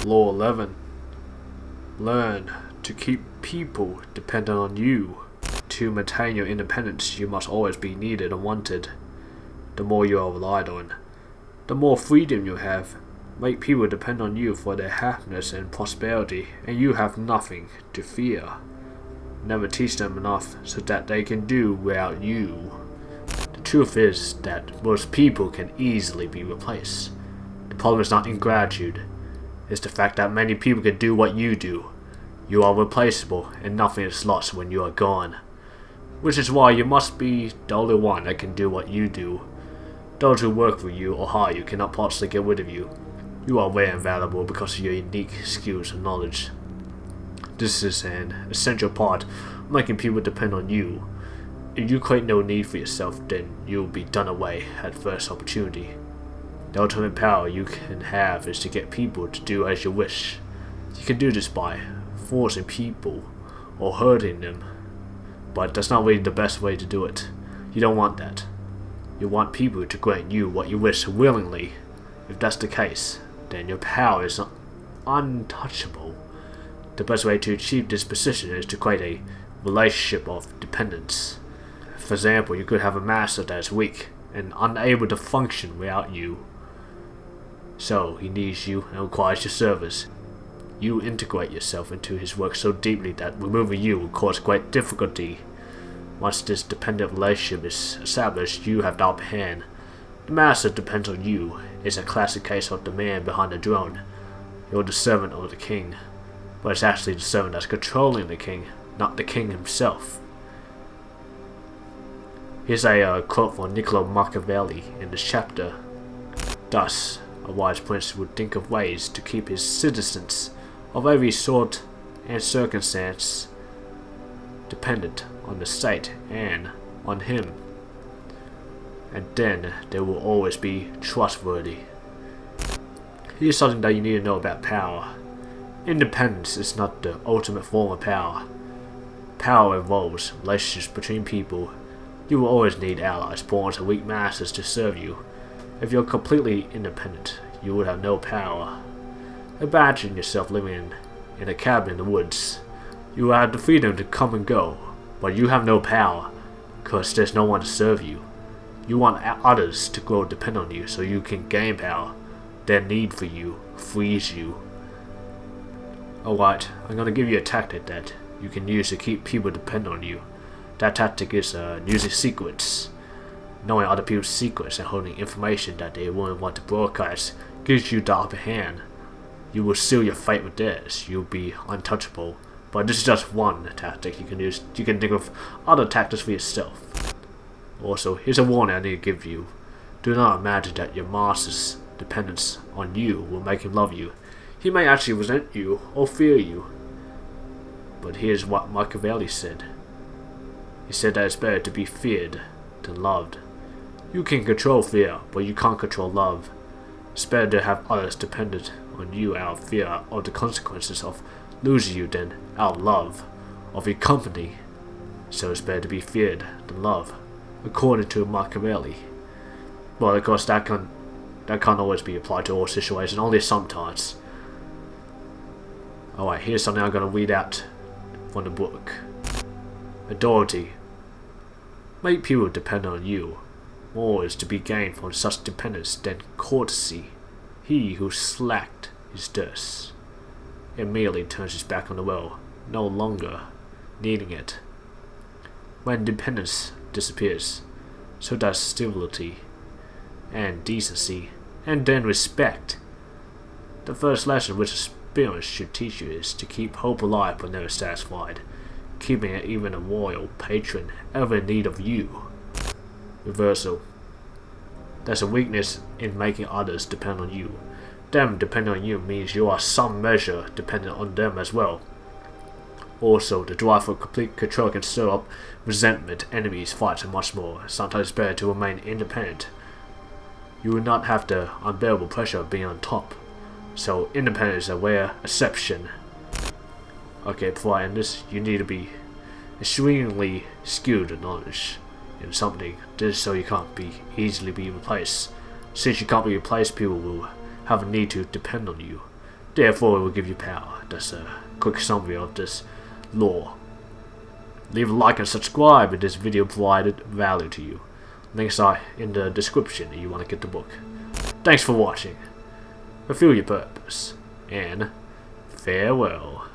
Law 11. Learn to keep people dependent on you. To maintain your independence, you must always be needed and wanted. The more you are relied on, the more freedom you have. Make people depend on you for their happiness and prosperity, and you have nothing to fear. Never teach them enough so that they can do without you. The truth is that most people can easily be replaced. The problem is not ingratitude. It's the fact that many people can do what you do. You are replaceable, and nothing is lost when you are gone. Which is why you must be the only one that can do what you do. Those who work for you or hire you cannot possibly get rid of you. You are rare and valuable because of your unique skills and knowledge. This is an essential part of making people depend on you. If you create no need for yourself, then you will be done away at first opportunity. The ultimate power you can have is to get people to do as you wish. You can do this by forcing people or hurting them, but that's not really the best way to do it. You don't want that. You want people to grant you what you wish willingly. If that's the case, then your power is untouchable. The best way to achieve this position is to create a relationship of dependence. For example, you could have a master that is weak and unable to function without you. So he needs you and requires your service. You integrate yourself into his work so deeply that removing you will cause great difficulty. Once this dependent relationship is established, you have the upper hand. The master depends on you. It's a classic case of the man behind the throne. You're the servant of the king, but it's actually the servant that's controlling the king, not the king himself. Here's a quote from Niccolo Machiavelli in this chapter. Thus, a wise prince would think of ways to keep his citizens of every sort and circumstance dependent on the state and on him, and then they will always be trustworthy. Here's something that you need to know about power. Independence is not the ultimate form of power. Power involves relationships between people. You will always need allies, pawns, and weak masters to serve you. If you're completely independent, you would have no power. Imagine yourself living in a cabin in the woods. You will have the freedom to come and go, but you have no power, because there's no one to serve you. You want others to grow dependent on you so you can gain power. Their need for you frees you. Alright, I'm going to give you a tactic that you can use to keep people dependent on you. That tactic is using secrets. Knowing other people's secrets and holding information that they wouldn't want to broadcast gives you the upper hand. You will seal your fate with theirs. You'll be untouchable. But this is just one tactic you can use. You can think of other tactics for yourself. Also, here's a warning I need to give you. Do not imagine that your master's dependence on you will make him love you. He may actually resent you or fear you. But here's what Machiavelli said. He said that it's better to be feared than loved. You can control fear, but you can't control love. It's better to have others dependent on you out of fear of the consequences of losing you than out of love of your company. So it's better to be feared than loved, according to Machiavelli. Well, of course, that can't always be applied to all situations, only sometimes. Alright, here's something I'm going to read out from the book. Authority. Make people depend on you. More is to be gained from such dependence than courtesy. He who slacked his thirst immediately turns his back on the well, no longer needing it. When dependence disappears, so does stability and decency, and then respect. The first lesson which experience should teach you is to keep hope alive but never satisfied, keeping it even a royal patron ever in need of you. Reversal. There's a weakness in making others depend on you. Them depending on you means you are some measure dependent on them as well. Also, the drive for complete control can stir up resentment, enemies, fights, and much more. Sometimes it's better to remain independent. You will not have the unbearable pressure of being on top. So, independence is a rare exception. Okay, before I end this, you need to be extremely skilled in knowledge in something. This is so you can't easily be replaced. Since you can't be replaced, people will have a need to depend on you. Therefore, it will give you power. That's a quick summary of this law. Leave a like and subscribe if this video provided value to you. Links are in the description if you want to get the book. Thanks for watching. Fulfill your purpose, and farewell.